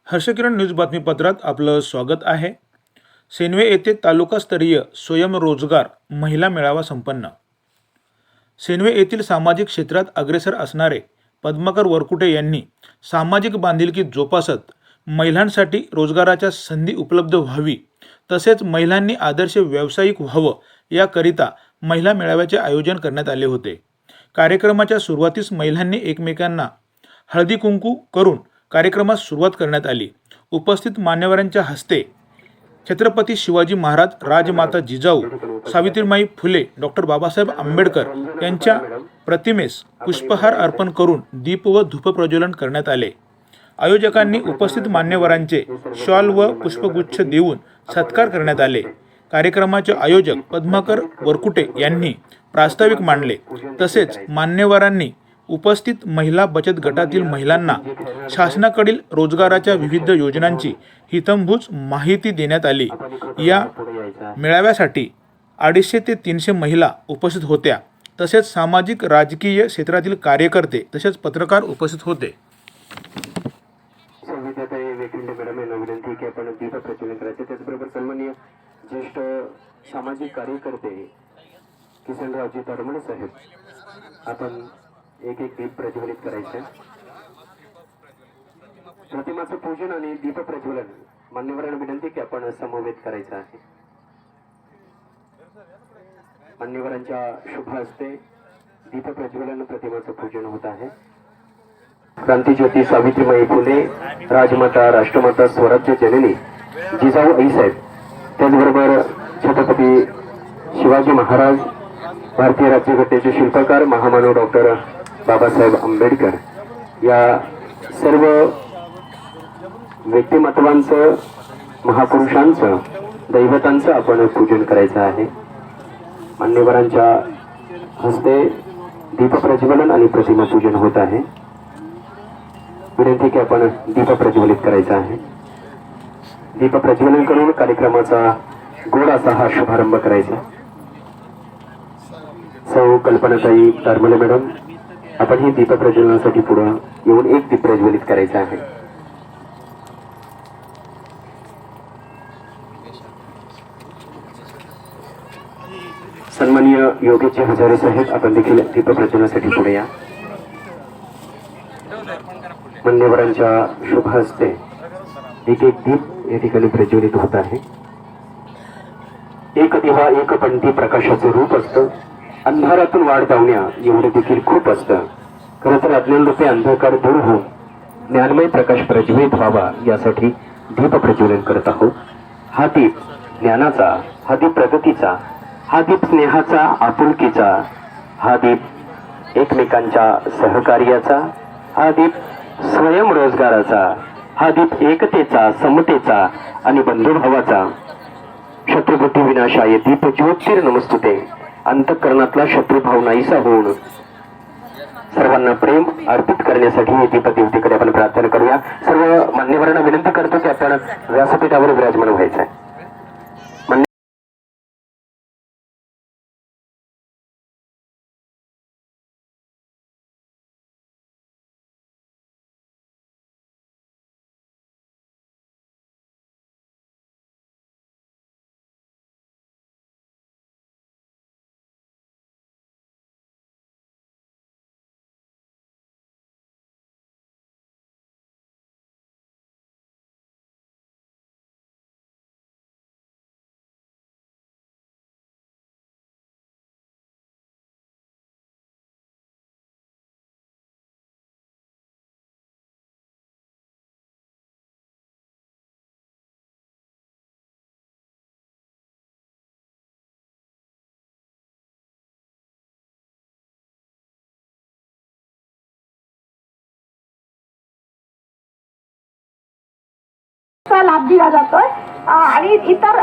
हर्षकिरण news बातमीपत्रात आपलं स्वागत आहे। सेनवे येथे तालुकास्तरीय स्वयंरोजगार महिला मेळावा संपन्न। सेनवे येथील सामाजिक क्षेत्रात अग्रेसर असणारे पद्माकर वरकुटे यांनी सामाजिक बांधिलकी जोपासत महिलांसाठी रोजगाराच्या संधी उपलब्ध व्हावी तसेच महिलांनी आदर्श व्यावसायिक व्हावं याकरिता महिला मेळाव्याचे आयोजन करण्यात आले होते। कार्यक्रमाच्या सुरुवातीस महिलांनी एकमेकांना हळदी कुंकू करून कार्यक्रमास सुरुवात करण्यात आली। उपस्थित मान्यवरांच्या हस्ते छत्रपती शिवाजी महाराज, राजमाता जिजाऊ, सावित्रीबाई फुले, डॉक्टर बाबासाहेब आंबेडकर यांच्या प्रतिमेस पुष्पहार अर्पण करून दीप व धूप प्रज्वलन करण्यात आले। आयोजकांनी उपस्थित मान्यवरांचे शॉल व पुष्पगुच्छ देऊन सत्कार करण्यात आले। कार्यक्रमाचे आयोजक पद्माकर वरकुटे यांनी प्रास्ताविक मांडले। तसेच मान्यवरांनी उपस्थित महिला बचत गटातील महिलांना शासनाकडील रोजगाराच्या विविध योजनांची हितंभूत माहिती देण्यात आली। या मेळाव्यासाठी 250 ते 300 महिला उपस्थित होत्या। तसेच सामाजिक राजकीय क्षेत्रातील कार्यकर्ते तसेच पत्रकार उपस्थित होते। विनंती की आपण दीप प्रज्वलन करायचे। त्याचबरोबर सन्माननीय ज्येष्ठ सामाजिक कार्यकर्ते किसनरावजी तरमणे साहेब, आपण एक दीप प्रज्वलित करायचे। प्रतिमाचं पूजन आणि दीप प्रज्वलन मान्यवरांना विनंती की आपण समवेत करायचं आहे। मान्यवरांच्या शुभ हस्ते दीप प्रज्वलन प्रतिमाचं पूजन होत आहे। क्रांतीज्योती सावित्रीबाई फुले, राजमाता, राष्ट्रमाता, स्वराज्य जननी जिजाऊ आईसाहेब, त्याचबरोबर छत्रपती शिवाजी महाराज, भारतीय राज्यघटनेचे शिल्पकार महामानव डॉक्टर बाबासाहेब आंबेडकर या सर्व व्यक्तिमत्वांचं, महापुरुषांचं, दैवतांचं आपण पूजन करायचं आहे। मान्यवरांच्या हस्ते दीप प्रज्वलन आणि प्रतिमा पूजन होत आहे। विनंती की आपण दीप प्रज्वलित करायचा आहे। दीप प्रज्वलन करून कार्यक्रमाचा गोड असा हा शुभारंभ करायचा। सौ कल्पनाताई तरमले मॅडम, आपण ही दीप प्रज्वलनासाठी पुढे येऊन एक दीप प्रज्वलित करायचा आहे। सन्माननीय योगेश हजारे साहेब, आपण देखील दीप प्रज्वलनासाठी पुढे या। मान्यवरांच्या शुभ हस्ते एक दीप या ठिकाणी प्रज्वलित होत आहे। एक दिवा एक पंथी प्रकाशाचं रूप असतं, अंधारातून वाढ दावण्या एवढे देखील खूप असतं। खरं तर अज्ञान रूपी अंधकार दूर होऊन ज्ञानमय प्रकाश प्रज्वलित व्हावा यासाठी दीप प्रज्वलन करत आहोत। हा दीप ज्ञानाचा, हा दीप प्रगतीचा, हा दीप स्नेहाचा, आपुलकीचा, हा दीप एकमेकांच्या सहकार्याचा, हा दीप स्वयंरोजगाराचा, हा दीप एकतेचा, समतेचा आणि बंधुभावाचा। शत्रुबुद्धी विनाशाय दीप ज्योतिर नमस्तुते। अंतःकरणातला शत्रुभाव नाहीसा होऊन सर्वांना प्रेम अर्पित करण्यासाठी हे दीपदेवतेकडे आपण प्रार्थना करूया। सर्व मान्यवरांना विनंती करतो की आपण व्यासपीठावर विराजमान व्हायचं आहे। लाभ दिला जातोय आणि इतर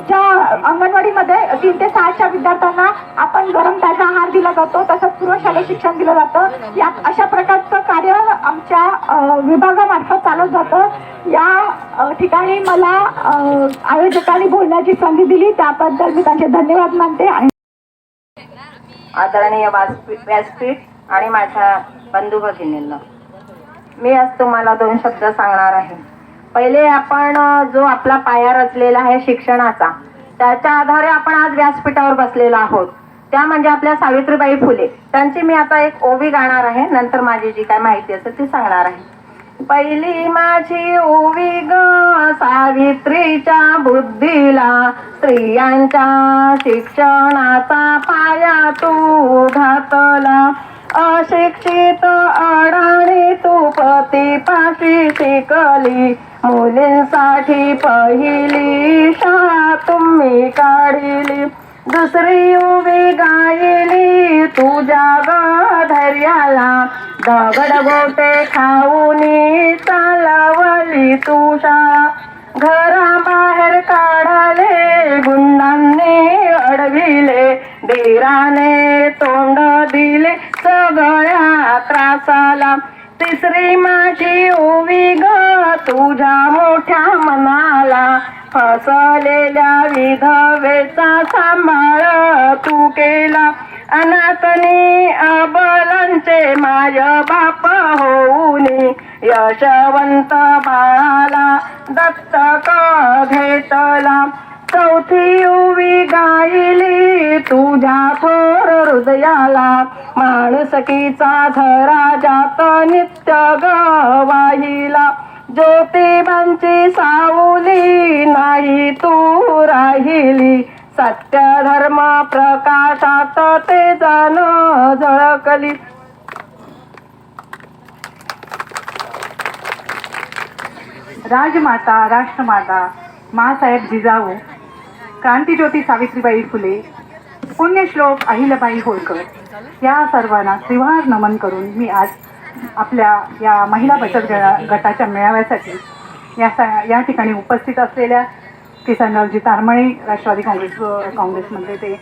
ज्या अंगणवाडीमध्ये 3 ते 6च्या विद्यार्थ्यांना आपण गरम ताजा आहार दिला जातो, तसंच पूर्वशालेय शिक्षण दिलं जातं। यात अशा प्रकारचं कार्य आमच्या विभागामार्फत चालत जातं। या ठिकाणी मला आयोजकांनी बोलण्याची संधी दिली त्याबद्दल मी त्यांचे धन्यवाद मानते। आदरणीय व्यासपीठ आणि माझ्या बंधू भगिनींना मी आज तुम्हाला 2 शब्द सांगणार आहे। पहिले आपण जो आपला पाया रचलेला आहे शिक्षणाचा, त्याच्या आधारे आपण आज व्यासपीठावर बसलेलो आहोत. त्या म्हणजे आपल्या सावित्रीबाई फुले. त्यांची मी आता एक ओवी गाणार आहे, नंतर माझी जी काय माहिती असेल ती सांगणार आहे. पहिली माझी ओवी ग सावित्रीच्या बुद्धीला, स्त्रियांच्या शिक्षणाचा पाया तू घातला. अशिक्षित अडाणी तू पतीपाशी शिकली, मुलींसाठी पहिली शाळा तुम्ही काढली. दुसरी उभी गायली तुझ्या धैर्याला, दगड गोटे खाऊनी चालवली तू शाळा. घराबाहेर काढले गुंडांनी अडविले, धीराने तोंड दिले सगळ्या त्रासाला. तिसरी माझी ओवी ग तुझ्या मोठ्या मनाला, फसलेल्या विधवेचा सांभाळ तू केला. अनाथनी अबलांचे माय बाप होऊनी, यशवंत बाळाला दत्तक घेतला. चौथी उवी गायली तुझ्या थोर हृदयाला, माणुसकीचा धरा जात नित्य गवाहिला. ज्योतिबांची सावली नाही तू राहिली, सत्य धर्म प्रकाशात ते जण झळकली. राजमाता, राष्ट्रमाता, माँसाहेब जिजाऊ, क्रांतीज्योती सावित्रीबाई फुले, पुण्यश्लोक अहिल्याबाई होळकर या सर्वांना त्रिवार नमन करून मी आज आपल्या या महिला बचत गटाच्या मेळाव्यासाठी या ठिकाणी उपस्थित असलेल्या किसनरावजी तारमळे, राष्ट्रवादी काँग्रेसमध्ये ते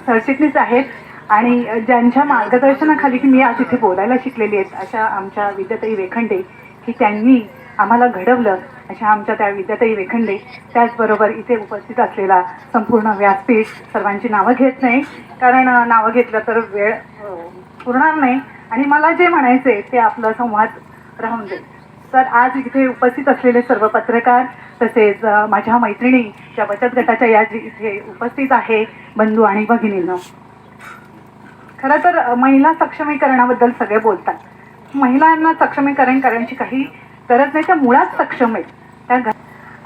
सरचिटणीस आहेत आणि ज्यांच्या मार्गदर्शनाखाली मी आज इथे बोलायला शिकलेली आहेत अशा आमच्या विद्याताई वेखंडे, की त्यांनी आम्हाला घडवलं अशा आमच्या त्या विद्याताई वेखंडे. त्याचबरोबर इथे उपस्थित असलेला संपूर्ण व्यासपीठ, सर्वांची नावं घेत नाही कारण नावं घेतलं तर वेळ पुरणार नाही आणि मला जे म्हणायचे ते आपलं संवाद राहून जाईल. तर आज इथे उपस्थित असलेले सर्व पत्रकार तसेच माझ्या मैत्रिणी ज्या बचत गटाच्या या इथे उपस्थित आहे, बंधू आणि भगिनींनो, खरं तर महिला सक्षमीकरणाबद्दल सगळे बोलतात. महिलांना सक्षमीकरण करण्याची काही गरज नाही, त्या मुळात सक्षम आहेत.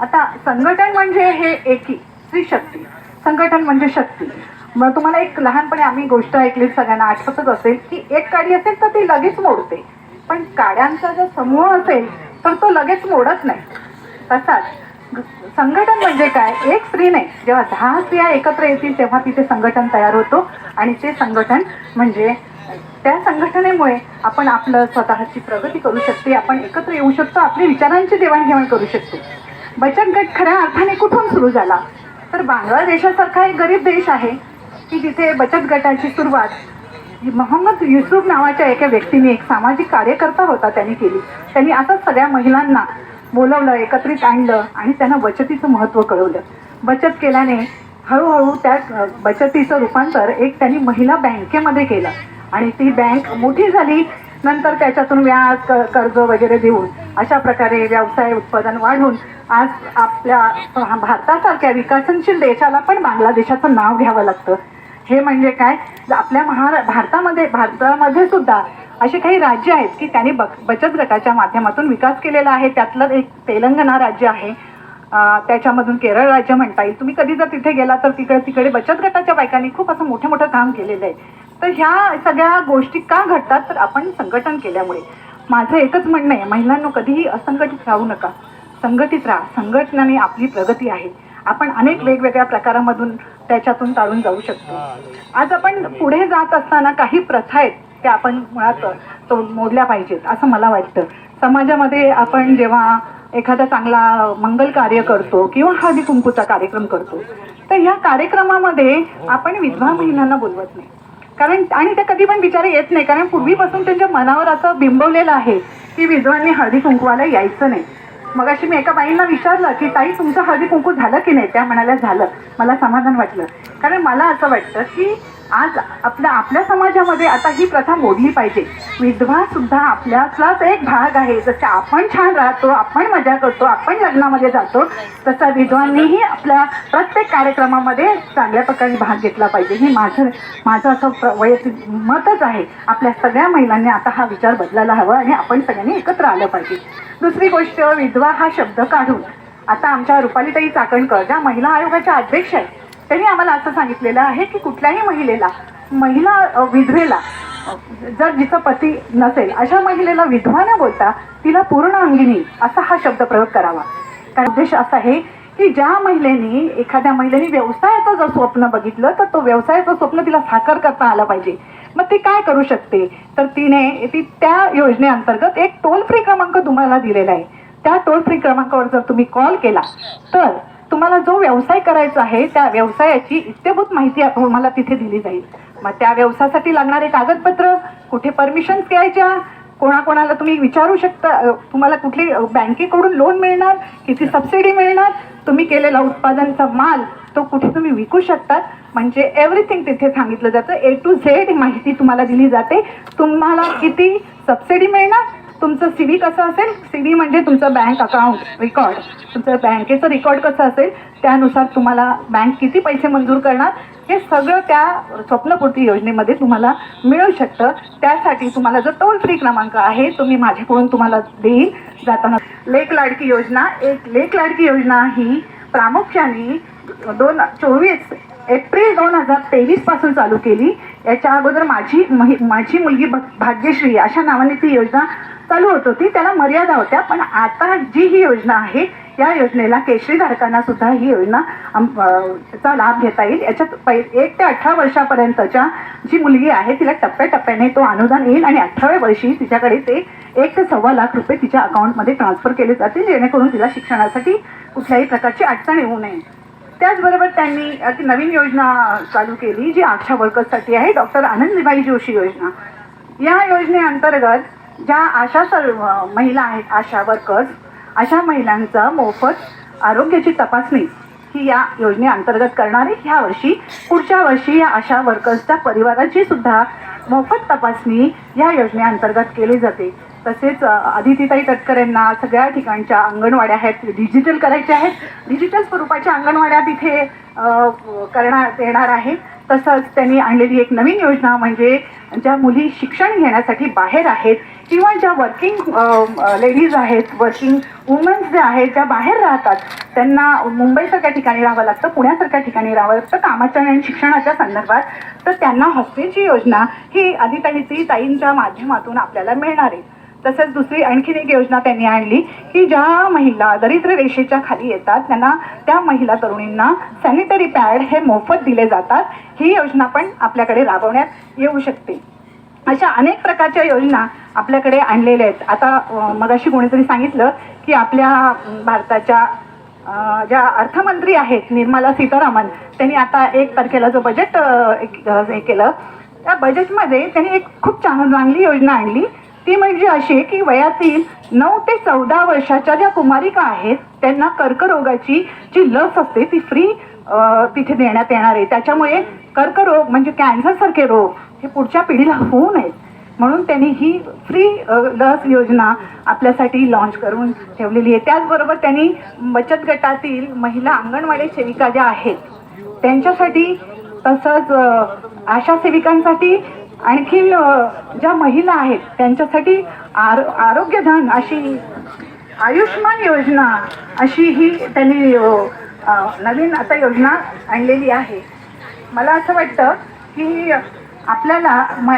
आता संघटन म्हणजे हे एकी, स्त्री शक्ती. संघटन म्हणजे शक्ती. मग तुम्हाला एक लहानपणी आम्ही गोष्ट ऐकली, सगळ्यांना आठवतच असेल, की एक काडी असेल तर ती लगेच मोडते, पण काड्यांचा जर समूह असेल तर तो लगेच मोडत नाही. तसाच संघटन म्हणजे काय, एक स्त्री नाही, जेव्हा 10 स्त्रिया एकत्र येतील तेव्हा तिथे संघटन तयार होतो आणि ते संघटन म्हणजे त्या संघटनेमुळे आपण आपलं स्वतःची प्रगती करू शकते, आपण एकत्र येऊ शकतो, आपली विचारांची देवाणघेवाण करू शकतो. बचत गट खऱ्या अर्थाने कुठून सुरू झाला तर बांगलादेशासारखा एक गरीब देश आहे की जिथे बचत गटाची सुरुवात मोहम्मद युसूफ नावाच्या एका व्यक्तीने, एक सामाजिक कार्यकर्ता होता, त्यांनी केली. त्यांनी असंच सगळ्या महिलांना बोलवलं, एकत्रित आणलं आणि त्यांना बचतीचं महत्त्व कळवलं. बचत केल्याने हळूहळू त्या बचतीचं रूपांतर एक त्यांनी महिला बँकेमध्ये केलं आणि ती बँक मोठी झाली. नंतर त्याच्यातून व्याज, कर्ज वगैरे देऊन अशा प्रकारे व्यवसाय उत्पादन वाढून आज आपल्या भारतासारख्या विकसनशील देशाला पण बांगलादेशाचं नाव घ्यावं लागतं. हे म्हणजे काय, आपल्या भारतामध्ये सुद्धा असे काही राज्य आहेत की त्यांनी बचत गटाच्या माध्यमातून विकास केलेला आहे. त्यातलं एक तेलंगणा राज्य आहे, त्याच्यामधून केरळ राज्य म्हणता येईल. तुम्ही कधी जर तिथे गेला तर तिकडे बचत गटाच्या बायकांनी खूप असं मोठं मोठं काम केलेलं आहे. तर ह्या सगळ्या गोष्टी का घडतात तर आपण संघटन केल्यामुळे. माझं एकच म्हणणं आहे, महिलांनो कधीही असंघटित राहू नका, संघटित राहा. संघटनाने आपली प्रगती आहे. आपण अनेक वेगवेगळ्या प्रकारामधून त्याच्यातून तारून जाऊ शकतो. आज आपण पुढे जात असताना काही प्रथा आहेत त्या आपण मुळात मोडल्या पाहिजेत असं मला वाटतं. समाजामध्ये आपण जेव्हा एखादा चांगला मंगल कार्य करतो किंवा हळदी कुंकूचा कार्यक्रम करतो तर ह्या कार्यक्रमामध्ये आपण विधवा महिलांना बोलवत नाही, कारण आणि त्या कधी पण बिचारे येत नाही, कारण पूर्वीपासून त्यांच्या मनावर असं बिंबवलेलं आहे की विधवांनी हळदी कुंकवाला यायचं नाही. मग अशी मी एका बाईंना विचारलं की ताई तुमचं हळदी कुंकू झालं की नाही, त्या म्हणाल्या झालं. मला समाधान वाटलं, कारण मला असं वाटतं की आज आपल्या समाजामध्ये आता ही प्रथा मोडली पाहिजे. विधवा सुद्धा आपल्यातलाच एक भाग आहे. जसे आपण छान राहतो, आपण मजा करतो, आपण लग्नामध्ये जातो, तसा विधवांनीही आपल्या प्रत्येक कार्यक्रमामध्ये चांगल्या प्रकारे भाग घेतला पाहिजे. ही माझं असं वैयक्तिक मतच आहे. आपल्या सगळ्या महिलांनी आता हा विचार बदलायला हवा आणि आपण सगळ्यांनी एकत्र आलं पाहिजे. दुसरी गोष्ट, विधवा हा शब्द काढून आता आमच्या रुपालीताई चाकणकर ज्या महिला आयोगाच्या अध्यक्ष आहेत, त्यांनी आम्हाला असं सांगितलेलं आहे की कुठल्याही महिला विधवेला जर जिचा पती नसेल अशा महिलेला विधवा न बोलता तिला पूर्ण अंगिनी असा हा शब्द प्रयोग करावा. कारण उद्देश असा आहे की ज्या महिलेनी एखाद्या महिलेने व्यवसायाचं जर स्वप्न बघितलं तर तो व्यवसायाचं स्वप्न तिला साकार करता आलं पाहिजे. मग ती काय करू शकते तर ती त्या योजनेअंतर्गत एक टोल फ्री क्रमांक तुम्हाला दिलेला आहे. त्या टोल फ्री क्रमांकावर जर तुम्ही कॉल केला तर तुम्हाला जो व्यवसाय करायचा आहे त्या व्यवसायाची इत्यभूत माहिती तुम्हाला तिथे दिली जाईल. मग त्या व्यवसायासाठी लागणारे कागदपत्र, कुठे परमिशन्स घ्यायच्या, कोणाकोणाला तुम्ही विचारू शकता, तुम्हाला कुठली बँकेकडून लोन मिळणार, किती सबसिडी मिळणार, तुम्ही केलेला उत्पादनचा माल तो कुठे तुम्ही विकू शकतात, म्हणजे एव्हरीथिंग तिथे सांगितलं जातं. A to Z माहिती तुम्हाला दिली जाते. तुम्हाला किती सबसिडी मिळणार, तुमचं CV कसं असेल, CV म्हणजे तुमचं बँक अकाउंट रेकॉर्ड, तुमचं बँकेचं रेकॉर्ड कसं असेल, त्यानुसार तुम्हाला बँक किती पैसे मंजूर करणार, हे सगळं त्या स्वप्नपूर्ती योजनेमध्ये तुम्हाला मिळू शकतं. त्यासाठी तुम्हाला जो टोल फ्री क्रमांक आहे तो मी माझ्याकडून तुम्हाला देईल जाताना. लेक लाडकी योजना ही प्रामुख्याने 24 एप्रिल 2023 पासून चालू केली. याच्या अगोदर माझी मुलगी भाग्यश्री अशा नावाने ती योजना चालू होत होती. त्याला मर्यादा होत्या. पण आता जी ही योजना आहे या योजनेला केशरी धारकांना सुद्धा ही योजना चा लाभ घेता येईल. याच्यात 1 ते 18 वर्षापर्यंतच्या जी मुलगी आहे तिला टप्प्याटप्प्याने तो अनुदान येईल आणि 18व्या वर्षी तिच्याकडे ते 1 ते सव्वा लाख रुपये तिच्या अकाउंटमध्ये ट्रान्सफर केले जातील, जेणेकरून तिला शिक्षणासाठी कुठल्याही प्रकारची अडचण येऊ नये. त्याचबरोबर त्यांनी नवीन योजना चालू केली जी आशा वर्कर्ससाठी आहे, डॉक्टर आनंदीबाई जोशी योजना. या योजनेअंतर्गत ज्या महिला आहेत, आशा वर्कर्स, अशा महिलांचा मोफत आरोग्याची तपासणी ही या योजनेअंतर्गत करणारे ह्या वर्षी, पुढच्या वर्षी या आशा वर्कर्सच्या परिवाराची सुद्धा मोफत तपासणी या योजनेअंतर्गत केली जाते. तसेच अदितीताई तटकर यांना सगळ्या ठिकाणच्या अंगणवाड्या आहेत डिजिटल करायच्या आहेत. डिजिटल स्वरूपाच्या अंगणवाड्या तिथे करण्यात येणार आहेत. तसंच त्यांनी आणलेली एक नवीन योजना म्हणजे ज्या मुली शिक्षण घेण्यासाठी बाहेर आहेत किंवा ज्या वर्किंग लेडीज आहेत, वर्किंग वुमन्स ज्या आहेत ज्या बाहेर राहतात, त्यांना मुंबईसारख्या ठिकाणी राहावं लागतं, पुण्यासारख्या ठिकाणी राहावं लागतं कामाच्या आणि शिक्षणाच्या संदर्भात, तर त्यांना हॉस्टेलची योजना ही ताईंच्या माध्यमातून आपल्याला मिळणार आहे. तसंच दुसरी आणखीन एक योजना त्यांनी आणली की ज्या महिला दारिद्र्य रेषेच्या खाली येतात त्यांना, त्या महिला तरुणींना सॅनिटरी पॅड हे मोफत दिले जातात. ही योजना पण आपल्याकडे राबवण्यात येऊ शकते. अशा अनेक प्रकारच्या योजना आपल्याकडे आणलेल्या आहेत. आता मगाशी कोणीतरी सांगितलं की आपल्या भारताच्या ज्या अर्थमंत्री आहेत निर्मला सीतारामन, त्यांनी आता 1 तारखेला जो बजेट हे केलं, त्या बजेटमध्ये त्यांनी एक खूप चांगली योजना आणली. ती म्हणजे अशी की वयातील 9 ते 14 वर्षाच्या ज्या कुमारिका आहेत त्यांना कर्करोगाची जी लस असते ती फ्री तिथे देण्यात येणार आहे. त्याच्यामुळे कर्करोग म्हणजे कॅन्सरसारखे रोग हे पुढच्या पिढीला होऊ नयेत म्हणून त्यांनी ही फ्री लस योजना आपल्यासाठी लॉन्च करून ठेवलेली आहे. त्याचबरोबर त्यांनी बचत गटातील महिला अंगणवाडी सेविका ज्या आहेत त्यांच्यासाठी, तसंच आशा सेविकांसाठी, आणखीन ज्या महिला आहेत त्यांच्यासाठी आरोग्यधन अशी आयुष्मान योजना अशी ही त्यांनी नवीन आता योजना आणलेली आहे. मला असं वाटतं की आपल्याला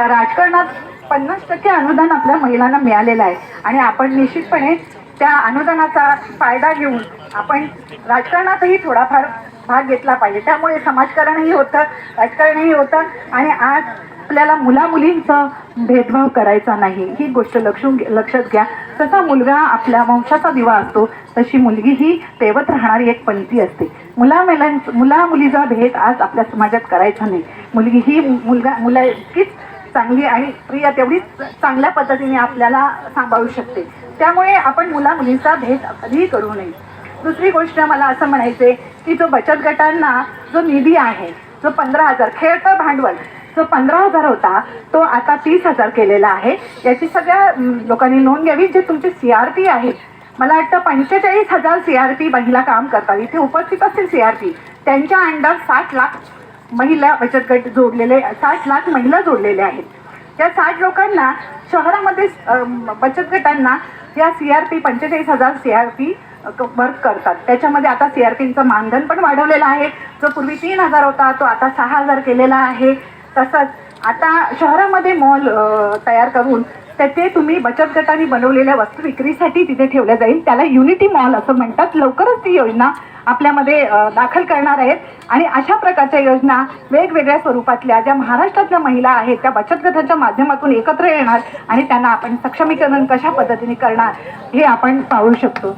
राजकारणात 50% अनुदान आपल्या महिलांना मिळालेलं आहे आणि आपण निश्चितपणे त्या अनुदानाचा फायदा घेऊन आपण राजकारणातही थोडाफार भाग घेतला पाहिजे. त्यामुळे समाजकारणही होतं, राजकारणही होतं आणि आज आपल्याला मुलींचा भेदभाव करायचा नाही ही गोष्ट लक्षात घ्या. तसा मुलगा आपल्या वंशाचा दिवा असतो तशी मुलगी ही तेवत राहणारी एक पंथी असते. मुला मुलीचा भेद आज आपल्या समाजात करायचा नाही. मुलगी ही मुला इतकीच चांगली आणि प्रिय तेवढीच चांगल्या पद्धतीने आपल्याला सांभाळू शकते. त्यामुळे आपण मुला मुलींचा भेद कधीही करू नये. दुसरी गोष्ट मला असं म्हणायचे की जो बचत गटांना जो निधी आहे जो 15,000 खेळतं भांडवल जो 15,000 होता तो आता 30,000 केलेला आहे. याची सगळ्या लोकांनी नोंद घ्यावी. जे तुमचे CRP आहे, मला वाटतं 45,000 CRP महिला काम करतात. इथे उपस्थित असतील CRP, त्यांच्या अंडर 60 लाख महिला बचत गट जोडलेले, 60 लाख महिला जोडलेल्या आहेत. त्या 60 लोकांना शहरामध्ये बचत गटांना या CRP 45,000 CRP वर्क करतात. त्याच्यामध्ये आता CRPचं मानधन पण वाढवलेलं आहे. जो पूर्वी 3,000 होता तो आता 6,000 केलेला आहे. तसंच आता शहरामध्ये मॉल तयार करून ते तुम्ही बचत गटाने बनवलेल्या वस्तू विक्रीसाठी तिथे ठेवल्या जाईल. त्याला युनिटी मॉल असं म्हणतात. लवकरच ती योजना आपल्यामध्ये दाखल करणार आहेत. आणि अशा प्रकारच्या योजना वेगवेगळ्या स्वरूपातल्या ज्या महाराष्ट्रातल्या महिला आहेत त्या बचत गटाच्या माध्यमातून एकत्र येणार आणि त्यांना आपण सक्षमीकरण कशा पद्धतीने करणार हे आपण पाहू शकतो.